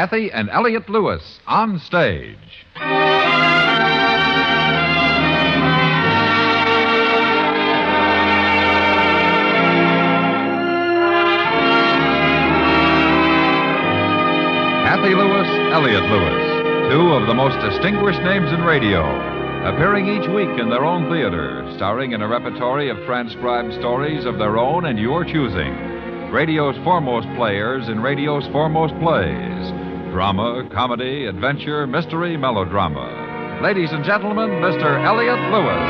Cathy and Elliott Lewis on stage. Cathy Lewis, Elliott Lewis, two of the most distinguished names in radio, appearing each week in their own theater, starring in a repertory of transcribed stories of their own and your choosing. Radio's foremost players in radio's foremost plays. Drama, comedy, adventure, mystery, melodrama. Ladies and gentlemen, Mr. Elliott Lewis.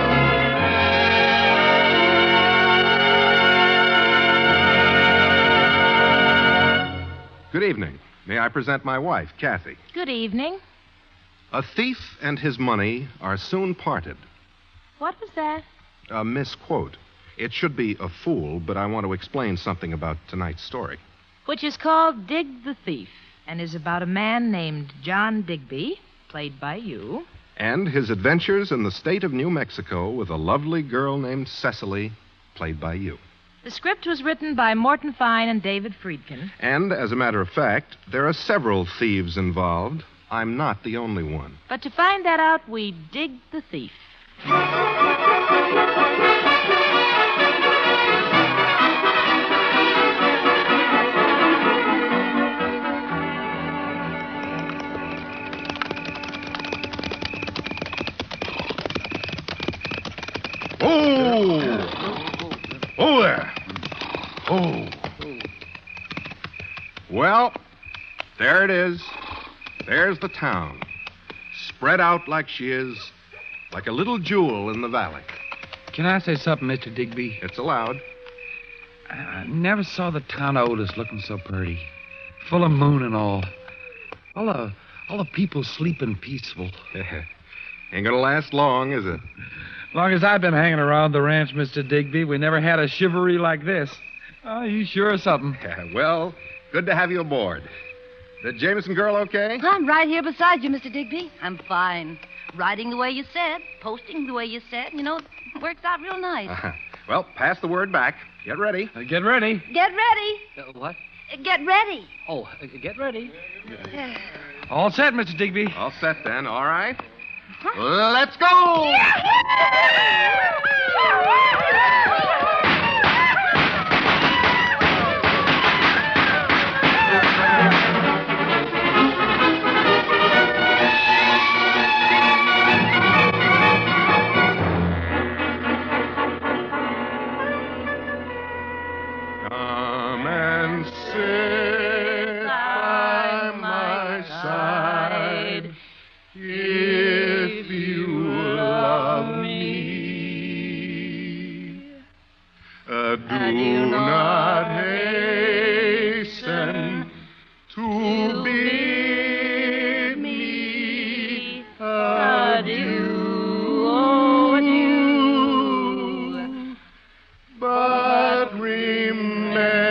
Good evening. May I present my wife, Cathy? Good evening. A thief and his money are soon parted. What was that? A misquote. It should be a fool, but I want to explain something about tonight's story. Which is called Dig the Thief, and is about a man named John Digby, played by you. And his adventures in the state of New Mexico with a lovely girl named Cecily, played by you. The script was written by Morton Fine and David Friedkin. And, as a matter of fact, there are several thieves involved. I'm not the only one. But to find that out, we dig the thief. Oh, there. Oh. Well, there it is. There's the town. Spread out like she is, like a little jewel in the valley. Can I say something, Mr. Digby? It's allowed. I never saw the town of Otis looking so pretty. Full of moon and all. All the people sleeping peaceful. Ain't gonna last long, is it? Long as I've been hanging around the ranch, Mr. Digby, we never had a chivalry like this. Oh, you sure are something. Well, good to have you aboard. The Jameson girl okay? I'm right here beside you, Mr. Digby. I'm fine. Writing the way you said, posting the way you said, it works out real nice. Well, pass the word back. Get ready. Get ready. Get ready. What? Get ready. Oh, get ready. All set, Mr. Digby. All set, then. All right. Let's go! Come and sit by my side. If you love me, do not hasten to bid me adieu, oh, adieu. But remember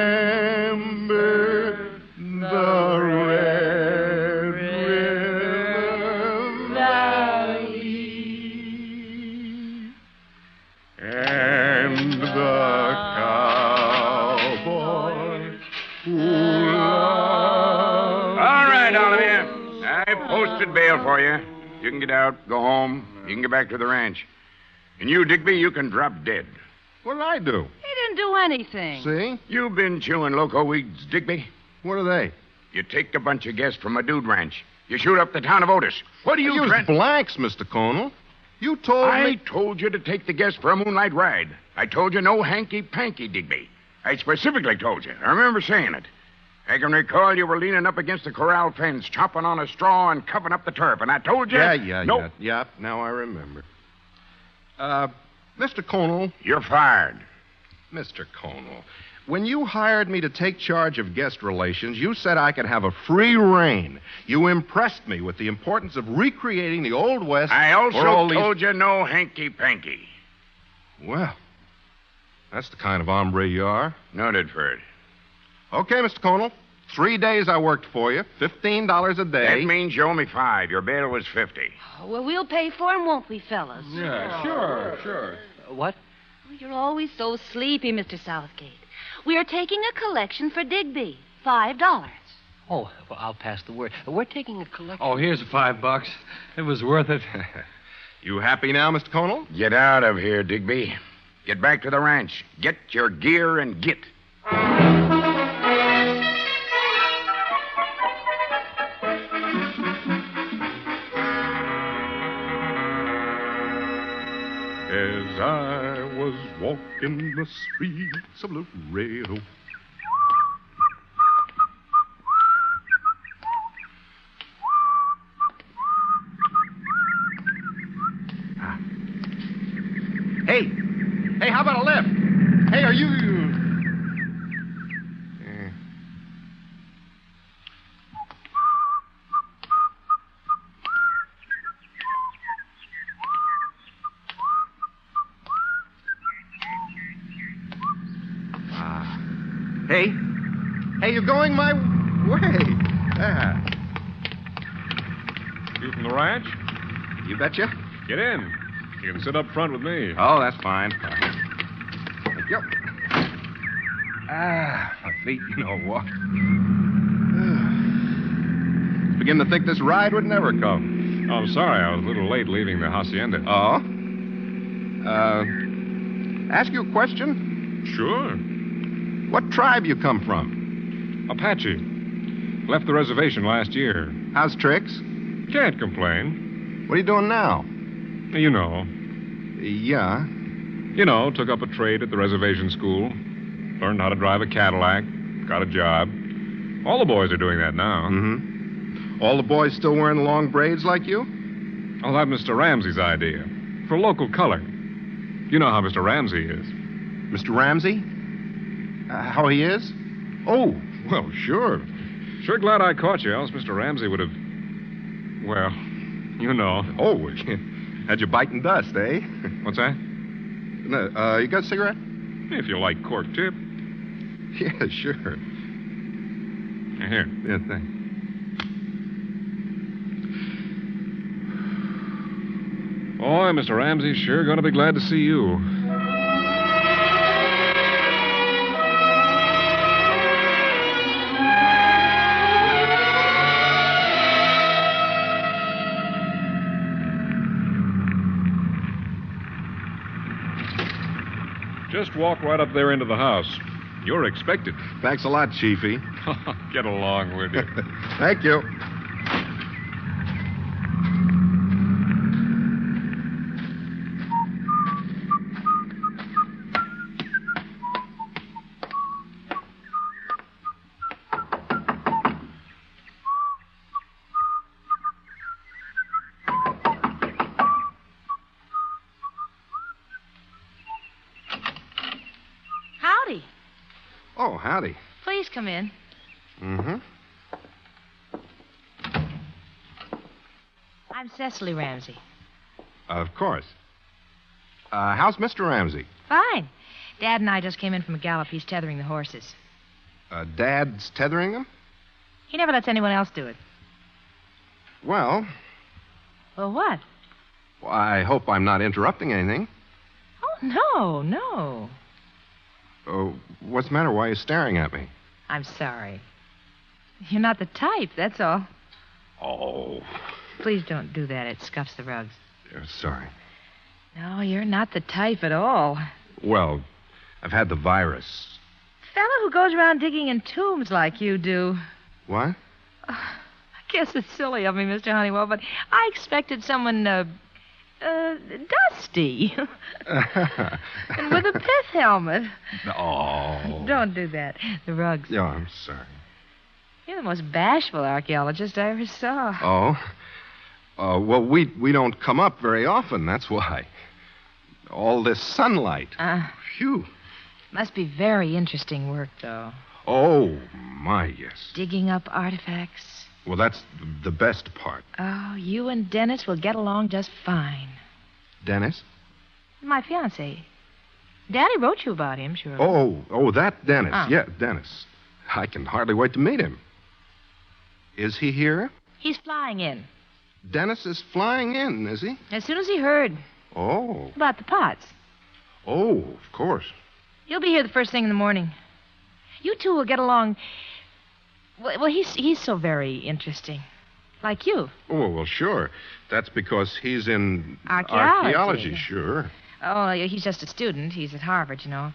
the Red River Valley and the cowboy who loves. All right, all of you. I posted bail for you. You can get out, go home. You can get back to the ranch. And you, Digby, you can drop dead. What did I do? He didn't do anything. See? You've been chewing loco weeds, Digby. What are they? You take a bunch of guests from a dude ranch. You shoot up the town of Otis. What do you... Use blanks, Mr. Conal. You told I me... told you to take the guests for a moonlight ride. I told you no hanky-panky, Digby. I specifically told you. I remember saying it. I can recall you were leaning up against the corral fence, chopping on a straw and covering up the turf, and I told you... Yeah, now I remember. Mr. Conal. You're fired. Mr. Conal, when you hired me to take charge of guest relations, you said I could have a free rein. You impressed me with the importance of recreating the Old West. I also told you no hanky-panky. Well, that's the kind of hombre you are. Noted, Ferd. Okay, Mr. Conal. 3 days I worked for you, $15 a day. That means you owe me $5. Your bail was $50. Well, we'll pay for him, won't we, fellas? Yeah, sure. What? Oh, you're always so sleepy, Mr. Southgate. We are taking a collection for Digby. $5. Oh, well, I'll pass the word. We're taking a collection. Oh, here's $5. It was worth it. You happy now, Mr. Conal? Get out of here, Digby. Get back to the ranch. Get your gear and get. As I was walking the streets of Laredo. Hey, how about a lift? Hey, are you... Hey, you're going my way. You from the ranch? You betcha. Get in. You can sit up front with me. Oh, that's fine. Thank you. My feet, walk. Begin to think this ride would never come. Oh, I'm sorry. I was a little late leaving the hacienda. Oh? Ask you a question? Sure. What tribe you come from? Apache. Left the reservation last year. How's tricks? Can't complain. What are you doing now? You know. Yeah. Took up a trade at the reservation school. Learned how to drive a Cadillac. Got a job. All the boys are doing that now. Mm-hmm. All the boys still wearing long braids like you? Oh, that's Mr. Ramsey's idea. For local color. You know how Mr. Ramsey is. Mr. Ramsey? How he is? Oh, well, sure. Sure glad I caught you, else Mr. Ramsey would have... Well, you know. Oh, had you biting dust, eh? What's that? You got a cigarette? If you like cork tip. Yeah, sure. Here. Yeah, thanks. Boy, Mr. Ramsey's sure going to be glad to see you. Just walk right up there into the house. You're expected. Thanks a lot, Chiefy. Get along with you. Thank you. Oh, howdy. Please come in. Mm-hmm. I'm Cecily Ramsey. Of course. How's Mr. Ramsey? Fine. Dad and I just came in from a gallop. He's tethering the horses. Dad's tethering them? He never lets anyone else do it. Well... Well, what? Well, I hope I'm not interrupting anything. Oh, no. Oh, what's the matter? Why are you staring at me? I'm sorry. You're not the type, that's all. Oh. Please don't do that. It scuffs the rugs. Sorry. No, you're not the type at all. Well, I've had the virus. Fellow who goes around digging in tombs like you do. What? I guess it's silly of me, Mr. Honeywell, but I expected someone, dusty. And with a pith helmet. Oh. Don't do that. The rugs. Yeah, I'm sorry. You're the most bashful archaeologist I ever saw. Oh? Well, we don't come up very often, that's why. All this sunlight. Phew. Must be very interesting work, though. Oh, my, yes. Digging up artifacts. Well, that's the best part. Oh, you and Dennis will get along just fine. Dennis? My fiancé. Daddy wrote you about him, sure. Oh, that Dennis. Oh. Yeah, Dennis. I can hardly wait to meet him. Is he here? He's flying in. Dennis is flying in, is he? As soon as he heard. Oh. About the pots. Oh, of course. He'll be here the first thing in the morning. You two will get along Well, he's so very interesting. Like you. Oh, well, sure. That's because he's in Archaeology. Sure. Oh, he's just a student. He's at Harvard, you know,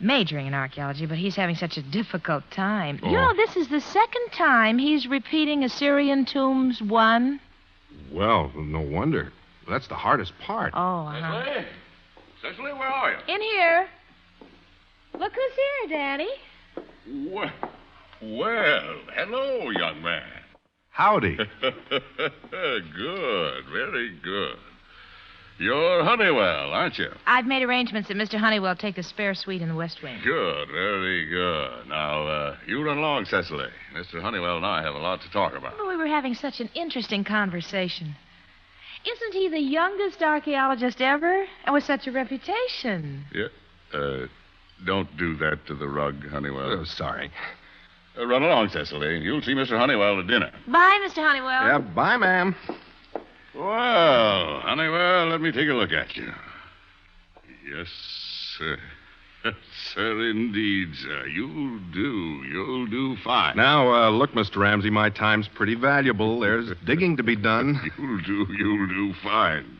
majoring in archaeology, but he's having such a difficult time. Oh. You know, this is the second time he's repeating Assyrian Tombs 1. Well, no wonder. That's the hardest part. Oh, uh-huh. Cecily, where are you? In here. Look who's here, Daddy. Well, hello, young man. Howdy. Good, very good. You're Honeywell, aren't you? I've made arrangements that Mr. Honeywell take the spare suite in the West Wing. Good, very good. Now, you run along, Cecily. Mr. Honeywell and I have a lot to talk about. Oh, we were having such an interesting conversation. Isn't he the youngest archaeologist ever? And with such a reputation? Yeah. Don't do that to the rug, Honeywell. Oh, sorry. Run along, Cecily. You'll see Mr. Honeywell at dinner. Bye, Mr. Honeywell. Yeah, bye, ma'am. Well, Honeywell, let me take a look at you. Yes, sir. Sir, indeed, sir. You'll do fine. Now, look, Mr. Ramsey, my time's pretty valuable. There's digging to be done. You'll do fine.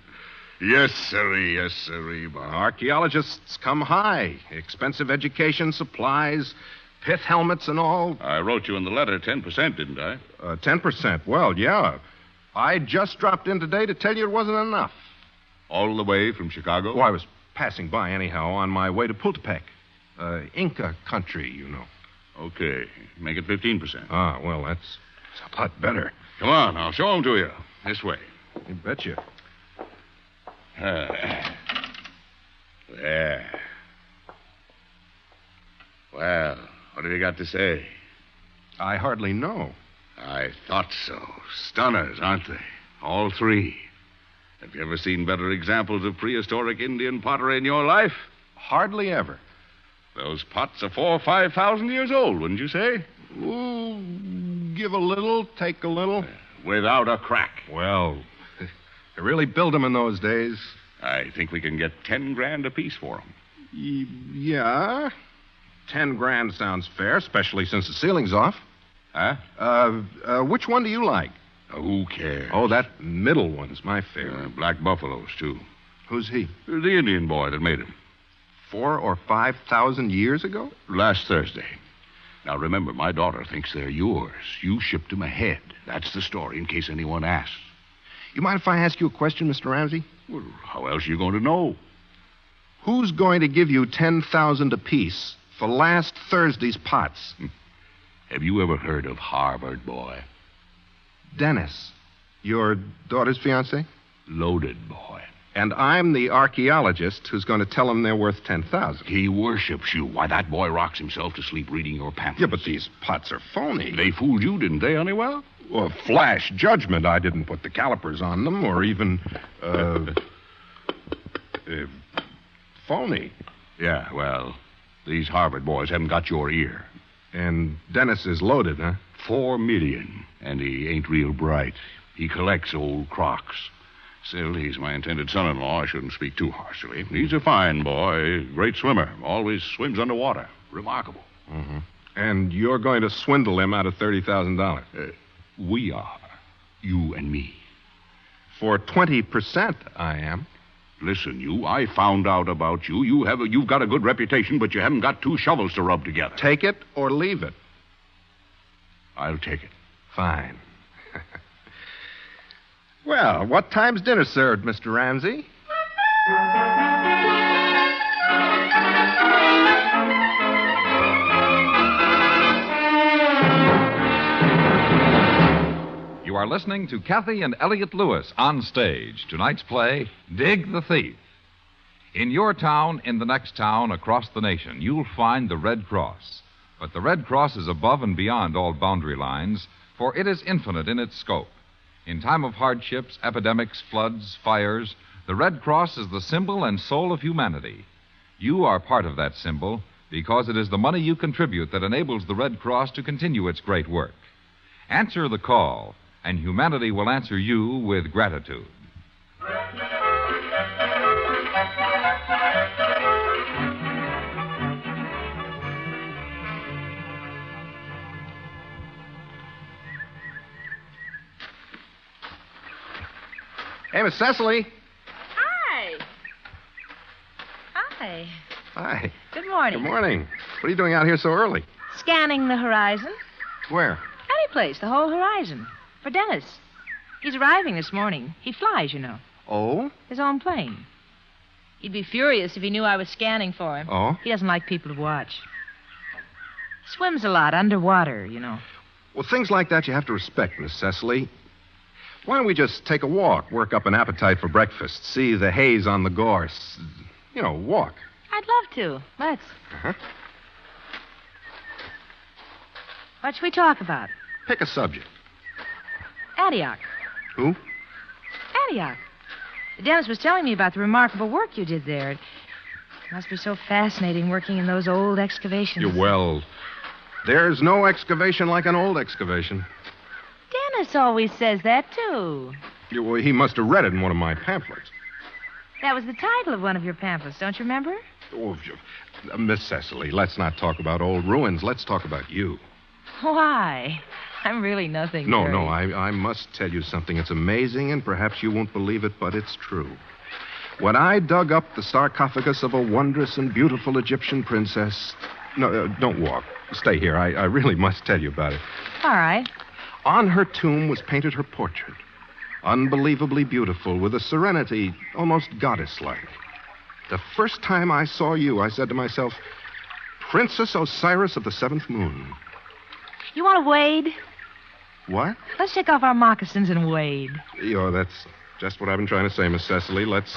Yes, sirree, yes, sirree. Archaeologists come high. Expensive education, supplies, pith helmets and all. I wrote you in the letter 10%, didn't I? 10%. Well, yeah. I just dropped in today to tell you it wasn't enough. All the way from Chicago? Oh, I was passing by anyhow on my way to Pultepec. Inca country, you know. Okay. Make it 15%. Ah, well, that's a lot better. Come on, I'll show them to you. This way. You betcha. There. Well, what have you got to say? I hardly know. I thought so. Stunners, aren't they? All three. Have you ever seen better examples of prehistoric Indian pottery in your life? Hardly ever. Those pots are 4,000 or 5,000 years old, wouldn't you say? Ooh, give a little, take a little. Without a crack. Well, they really built them in those days. I think we can get 10 grand apiece for them. Yeah. 10 grand sounds fair, especially since the ceiling's off. Huh? Which one do you like? Who cares? Oh, that middle one's my favorite. Black buffaloes, too. Who's he? The Indian boy that made them. 4,000 or 5,000 years ago? Last Thursday. Now, remember, my daughter thinks they're yours. You shipped them ahead. That's the story, in case anyone asks. You mind if I ask you a question, Mr. Ramsey? Well, how else are you going to know? Who's going to give you 10,000 apiece for last Thursday's pots? Have you ever heard of Harvard boy? Dennis, your daughter's fiancé? Loaded boy. And I'm the archaeologist who's going to tell him they're worth 10,000. He worships you. Why, that boy rocks himself to sleep reading your pamphlets. Yeah, but these pots are phony. They fooled you, didn't they, Honeywell? Well, flash judgment. I didn't put the calipers on them or even, phony. Yeah, well, these Harvard boys haven't got your ear. And Dennis is loaded, huh? 4 million. And he ain't real bright. He collects old crocks. Still, he's my intended son-in-law. I shouldn't speak too harshly. He's a fine boy, great swimmer. Always swims underwater. Remarkable. Mm-hmm. And you're going to swindle him out of $30,000? We are. You and me. For 20%, I am. Listen, I found out about you. You've got a good reputation, but you haven't got 2 shovels to rub together. Take it or leave it? I'll take it. Fine. Well, what time's dinner served, Mr. Ramsey? You are listening to Cathy and Elliott Lewis on stage. Tonight's play, Dig the Thief. In your town, in the next town, across the nation, you'll find the Red Cross. But the Red Cross is above and beyond all boundary lines, for it is infinite in its scope. In time of hardships, epidemics, floods, fires, the Red Cross is the symbol and soul of humanity. You are part of that symbol because it is the money you contribute that enables the Red Cross to continue its great work. Answer the call, and humanity will answer you with gratitude. Miss Cecily. Hi. Hi. Hi. Good morning. Good morning. What are you doing out here so early? Scanning the horizon. Where? Any place, the whole horizon. For Dennis. He's arriving this morning. He flies, you know. Oh? His own plane. He'd be furious if he knew I was scanning for him. Oh? He doesn't like people to watch. Swims a lot underwater, you know. Well, things like that you have to respect, Miss Cecily. Why don't we just take a walk, work up an appetite for breakfast, see the haze on the gorse? You know, walk. I'd love to. Let's. Uh-huh. What should we talk about? Pick a subject. Antioch. Who? Antioch. Dennis was telling me about the remarkable work you did there. It must be so fascinating working in those old excavations. Well, there's no excavation like an old excavation. Dennis always says that, too. Well, he must have read it in one of my pamphlets. That was the title of one of your pamphlets, don't you remember? Oh, Miss Cecily, let's not talk about old ruins. Let's talk about you. Why? I'm really nothing. No, very... I must tell you something. It's amazing, and perhaps you won't believe it, but it's true. When I dug up the sarcophagus of a wondrous and beautiful Egyptian princess... No, don't walk. Stay here. I really must tell you about it. All right. On her tomb was painted her portrait. Unbelievably beautiful, with a serenity almost goddess-like. The first time I saw you, I said to myself, Princess Osiris of the seventh moon. You want to wade? What? Let's take off our moccasins and wade. That's just what I've been trying to say, Miss Cecily. Let's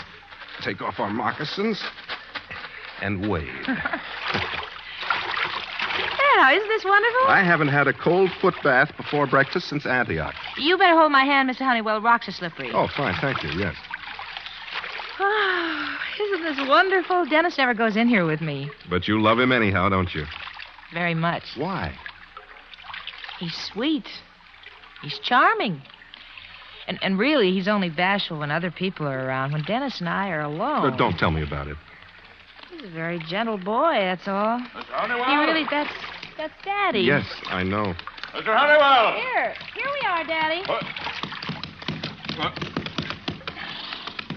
take off our moccasins and wade. Now, isn't this wonderful? I haven't had a cold foot bath before breakfast since Antioch. You better hold my hand, Mr. Honeywell. Rocks are slippery. Oh, fine. Thank you. Yes. Oh, isn't this wonderful? Dennis never goes in here with me. But you love him anyhow, don't you? Very much. Why? He's sweet. He's charming. And really, he's only bashful when other people are around. When Dennis and I are alone... Don't tell me about it. He's a very gentle boy, that's all. Mr. Honeywell? He really... That's Daddy. Yes, I know. Mr. Honeywell! Here we are, Daddy.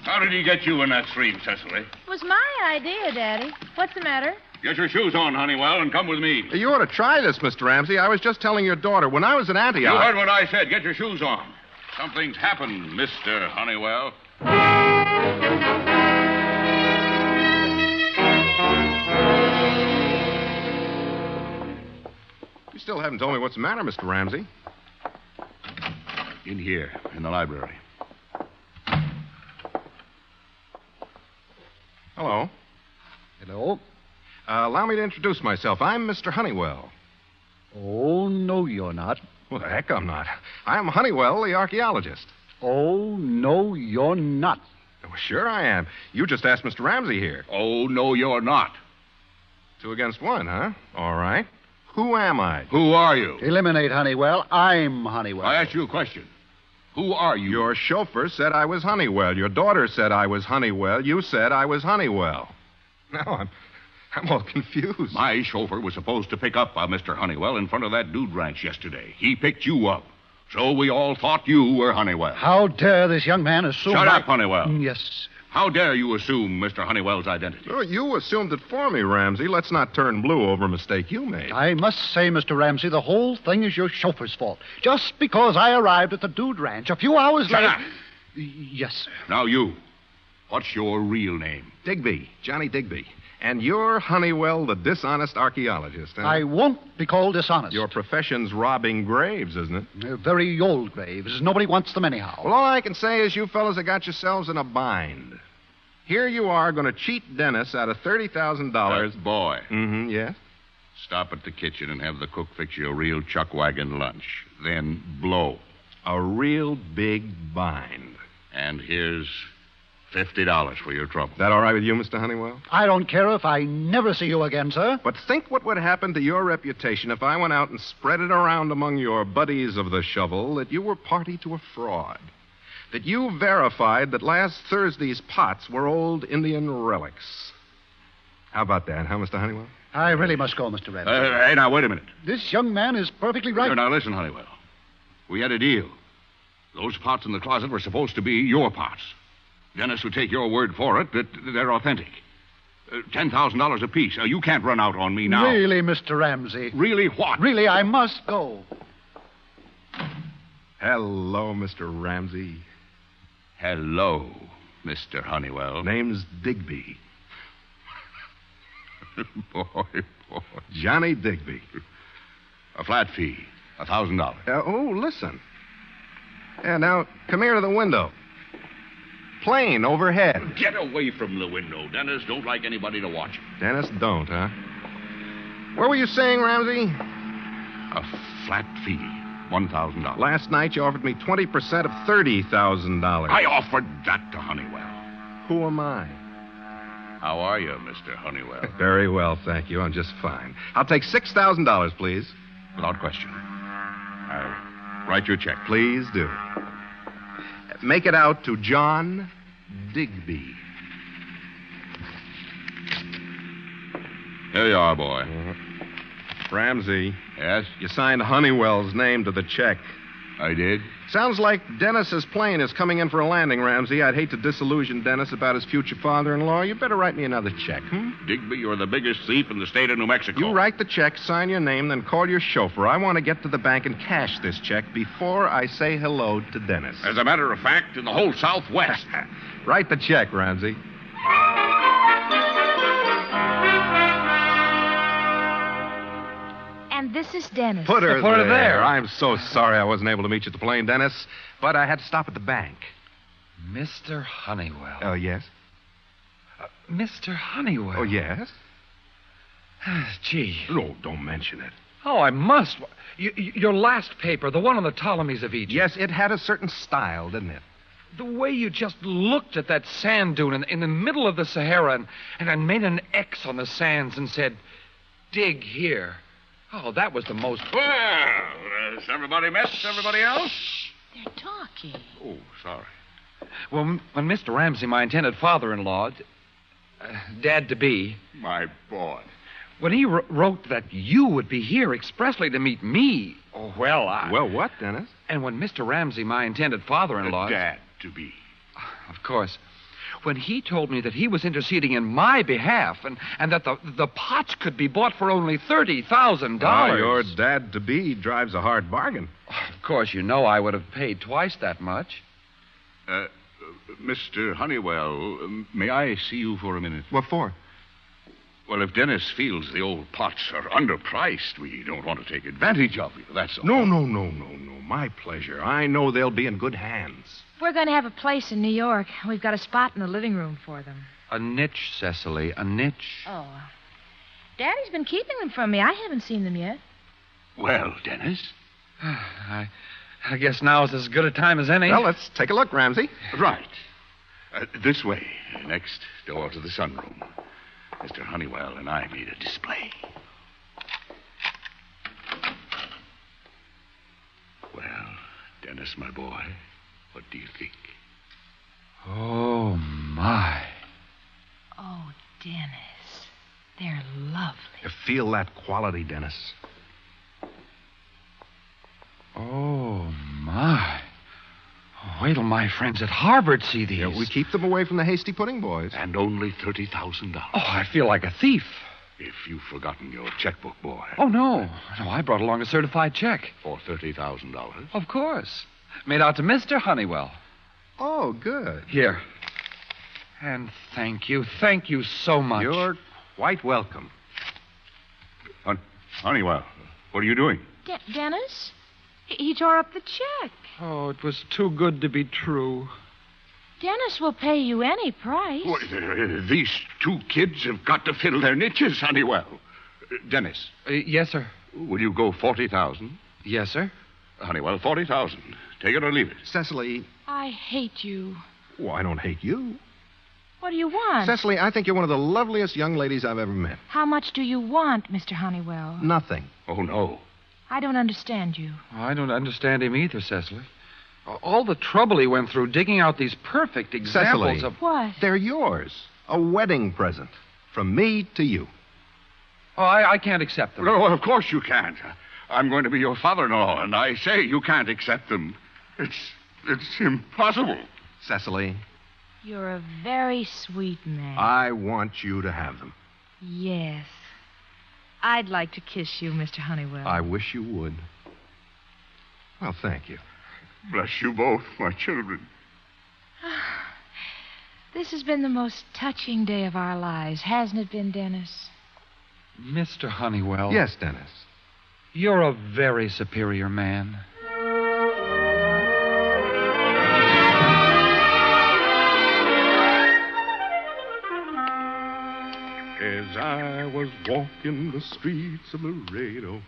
How did he get you in that stream, Cecily? It was my idea, Daddy. What's the matter? Get your shoes on, Honeywell, and come with me. You ought to try this, Mr. Ramsey. I was just telling your daughter. When I was in Antioch... You heard what I said. Get your shoes on. Something's happened, Mr. Honeywell. You still haven't told me what's the matter, Mr. Ramsey. In here, in the library. Hello. Hello? Allow me to introduce myself. I'm Mr. Honeywell. Oh, no, you're not. Well, the heck I'm not. I'm Honeywell, the archaeologist. Oh, no, you're not. Well, sure I am. You just asked Mr. Ramsey here. Oh, no, you're not. 2 against 1, huh? All right. Who am I? Who are you? Eliminate Honeywell. I'm Honeywell. I asked you a question. Who are you? Your chauffeur said I was Honeywell. Your daughter said I was Honeywell. You said I was Honeywell. Now I'm all confused. My chauffeur was supposed to pick up Mr. Honeywell in front of that dude ranch yesterday. He picked you up. So we all thought you were Honeywell. How dare this young man assume... Shut up, Honeywell. Yes. How dare you assume Mr. Honeywell's identity? Well, you assumed it for me, Ramsey. Let's not turn blue over a mistake you made. I must say, Mr. Ramsey, the whole thing is your chauffeur's fault. Just because I arrived at the Dude Ranch a few hours Shut later... up. Yes, sir. Now you. What's your real name? Digby. Johnny Digby. And you're Honeywell, the dishonest archaeologist, huh? I won't be called dishonest. Your profession's robbing graves, isn't it? They're very old graves. Nobody wants them anyhow. Well, all I can say is you fellas have got yourselves in a bind. Here you are going to cheat Dennis out of $30,000. Boy. Mm-hmm, yes? Stop at the kitchen and have the cook fix you a real chuck wagon lunch. Then blow. A real big bind. And here's $50 for your trouble. That all right with you, Mr. Honeywell? I don't care if I never see you again, sir. But think what would happen to your reputation if I went out and spread it around among your buddies of the shovel that you were party to a fraud. That you verified that last Thursday's pots were old Indian relics. How about that, huh, Mr. Honeywell? I really must go, Mr. Ramsey. Hey, now, wait a minute. This young man is perfectly right. Now, listen, Honeywell. We had a deal. Those pots in the closet were supposed to be your pots. Dennis will take your word for it that they're authentic. $10,000 apiece. You can't run out on me now. Really, Mr. Ramsey. Really what? Really, I must go. Hello, Mr. Ramsey. Hello, Mr. Honeywell. Name's Digby. boy. Johnny Digby. A flat fee. $1,000. Listen. Yeah, now, come here to the window. Plane overhead. Get away from the window. Dennis don't like anybody to watch him. Dennis don't, huh? What were you saying, Ramsey? A flat fee. $1,000. Last night you offered me 20% of $30,000. I offered that to Honeywell. Who am I? How are you, Mr. Honeywell? Very well, thank you. I'm just fine. I'll take $6,000, please. Without question. I'll write you a check. Please do. Make it out to John Digby. Here you are, boy. Ramsey. Yes? You signed Honeywell's name to the check. I did? Sounds like Dennis's plane is coming in for a landing, Ramsey. I'd hate to disillusion Dennis about his future father-in-law. You better write me another check, Digby, you're the biggest thief in the state of New Mexico. You write the check, sign your name, then call your chauffeur. I want to get to the bank and cash this check before I say hello to Dennis. As a matter of fact, in the whole Southwest. Write the check, Ramsey. And this is Dennis. Put her Put her there. I'm so sorry I wasn't able to meet you at the plane, Dennis, but I had to stop at the bank. Mr. Honeywell. Oh, yes? Mr. Honeywell. Oh, yes? Gee. No, don't mention it. Oh, I must. Your last paper, the one on the Ptolemies of Egypt. Yes, it had a certain style, didn't it? The way you just looked at that sand dune in the middle of the Sahara and made an X on the sands and said, dig here. Oh, that was the most... Well, has everybody met everybody else? They're talking. Oh, sorry. Well, when Mr. Ramsey, my intended father-in-law, Dad-to-be... My boy. When he wrote that you would be here expressly to meet me, oh, well, Well, what, Dennis? And when Mr. Ramsey, my intended father-in-law... Dad-to-be. Of course. When he told me that he was interceding in my behalf and that the pots could be bought for only $30,000... Oh, your dad-to-be drives a hard bargain. Of course, you know I would have paid twice that much. Mr. Honeywell, may I see you for a minute? What for? Well, if Dennis feels the old pots are underpriced, we don't want to take advantage of you, that's all. No. My pleasure. I know they'll be in good hands. We're going to have a place in New York. We've got a spot in the living room for them. A niche, Cecily, a niche. Oh. Daddy's been keeping them from me. I haven't seen them yet. Well, Dennis? I guess now is as good a time as any. Well, let's take a look, Ramsey. Right. This way, next door to the sunroom. Mr. Honeywell and I made a display. Well, Dennis, my boy, what do you think? Oh, my. Oh, Dennis. They're lovely. You feel that quality, Dennis. Oh, my. Wait till my friends at Harvard see these. Yeah, we keep them away from the hasty pudding boys. And only $30,000. Oh, I feel like a thief. If you've forgotten your checkbook, boy. Oh, no. No, I brought along a certified check. For $30,000? Of course. Made out to Mr. Honeywell. Oh, good. Here. And thank you so much. You're quite welcome. Honeywell, what are you doing? Dennis? He tore up the check. Oh, it was too good to be true. Dennis will pay you any price. Well, these two kids have got to fill their niches, Honeywell. Dennis. Yes, sir. Will you go 40,000? Yes, sir. Honeywell, 40,000. Take it or leave it. Cecily. I hate you. Oh, I don't hate you. What do you want? Cecily, I think you're one of the loveliest young ladies I've ever met. How much do you want, Mr. Honeywell? Nothing. Oh, no. I don't understand you. I don't understand him either, Cecily. All the trouble he went through digging out these perfect examples Cecily, of... What? They're yours. A wedding present. From me to you. Oh, I can't accept them. No, of course you can't. I'm going to be your father-in-law, and I say you can't accept them. It's impossible. Cecily, You're a very sweet man. I want you to have them. Yes. I'd like to kiss you, Mr. Honeywell. I wish you would. Well, thank you. Bless you both, my children. This has been the most touching day of our lives, hasn't it been, Dennis? Mr. Honeywell. Yes, Dennis. You're a very superior man. As I was walking the streets of Laredo.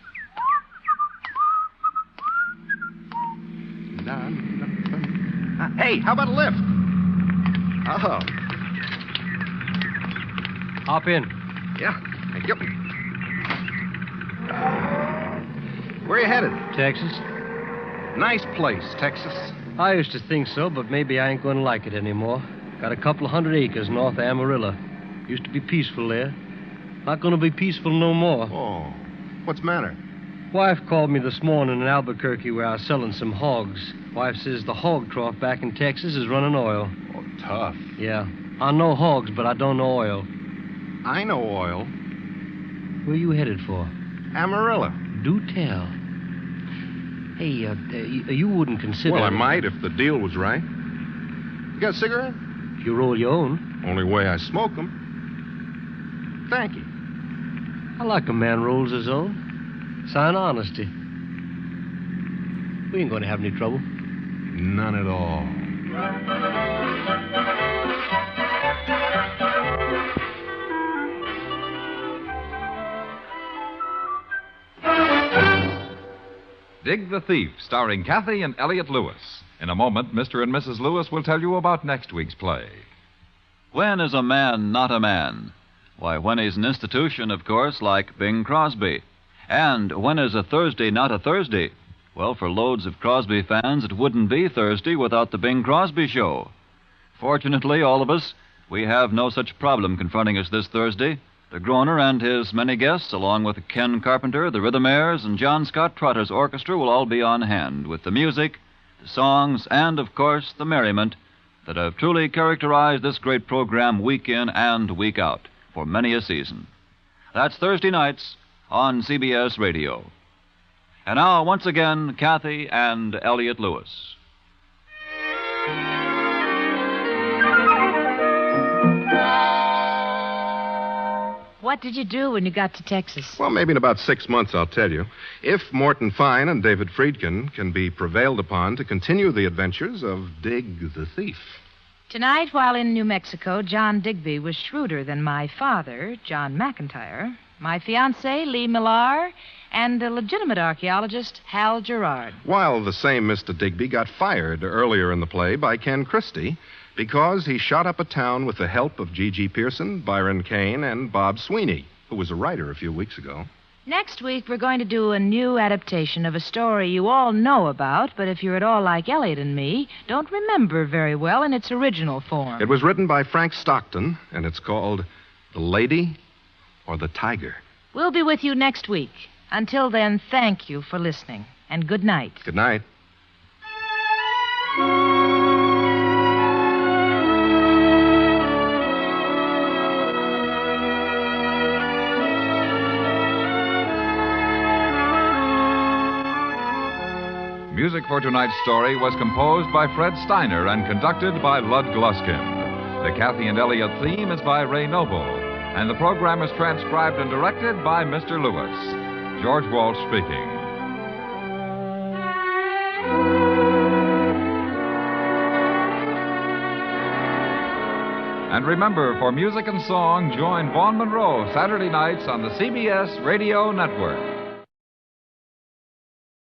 Hey, how about a lift? Oh. Hop in. Yeah, thank you. Where are you headed? Texas? Nice place, Texas. I used to think so, but maybe I ain't going to like it anymore. Got a couple of 100 acres north of Amarillo. Used to be peaceful there. Not going to be peaceful no more. Oh, what's the matter? Wife called me this morning in Albuquerque where I was selling some hogs. Wife says the hog trough back in Texas is running oil. Oh, tough. Yeah. I know hogs, but I don't know oil. I know oil. Where you headed for? Amarillo. Do tell. Hey, you wouldn't consider... Well, I might if the deal was right. You got a cigarette? If you roll your own. Only way I smoke them. Thank you. I like a man rolls his own. Sign of honesty. We ain't going to have any trouble. None at all. Dig the Thief, starring Cathy and Elliott Lewis. In a moment, Mr. and Mrs. Lewis will tell you about next week's play. When is a man not a man? Why, when he's an institution, of course, like Bing Crosby. And when is a Thursday not a Thursday? Well, for loads of Crosby fans, it wouldn't be Thursday without the Bing Crosby Show. Fortunately, all of us, we have no such problem confronting us this Thursday. The Groner and his many guests, along with Ken Carpenter, the Rhythmaires, and John Scott Trotter's orchestra, will all be on hand with the music, the songs, and, of course, the merriment that have truly characterized this great program week in and week out for many a season. That's Thursday nights on CBS Radio. And now, once again, Cathy and Elliott Lewis. What did you do when you got to Texas? Well, maybe in about 6 months, I'll tell you. If Morton Fine and David Friedkin can be prevailed upon to continue the adventures of Dig the Thief. Tonight, while in New Mexico, John Digby was shrewder than my father, John McIntire, my fiancé, Lee Millar, and the legitimate archaeologist, Hal Gerard. While the same Mr. Digby got fired earlier in the play by Ken Christy because he shot up a town with the help of Ge Pearson, Byron Kane, and Bob Sweeney, who was a writer a few weeks ago. Next week, we're going to do a new adaptation of a story you all know about, but if you're at all like Elliott and me, don't remember very well in its original form. It was written by Frank Stockton, and it's called The Lady or the Tiger. We'll be with you next week. Until then, thank you for listening, and good night. Good night. Music for tonight's story was composed by Fred Steiner and conducted by Lud Gluskin. The Cathy and Elliott theme is by Ray Noble, and the program is transcribed and directed by Mr. Lewis. George Walsh speaking. And remember, for music and song, join Vaughn Monroe Saturday nights on the CBS Radio Network.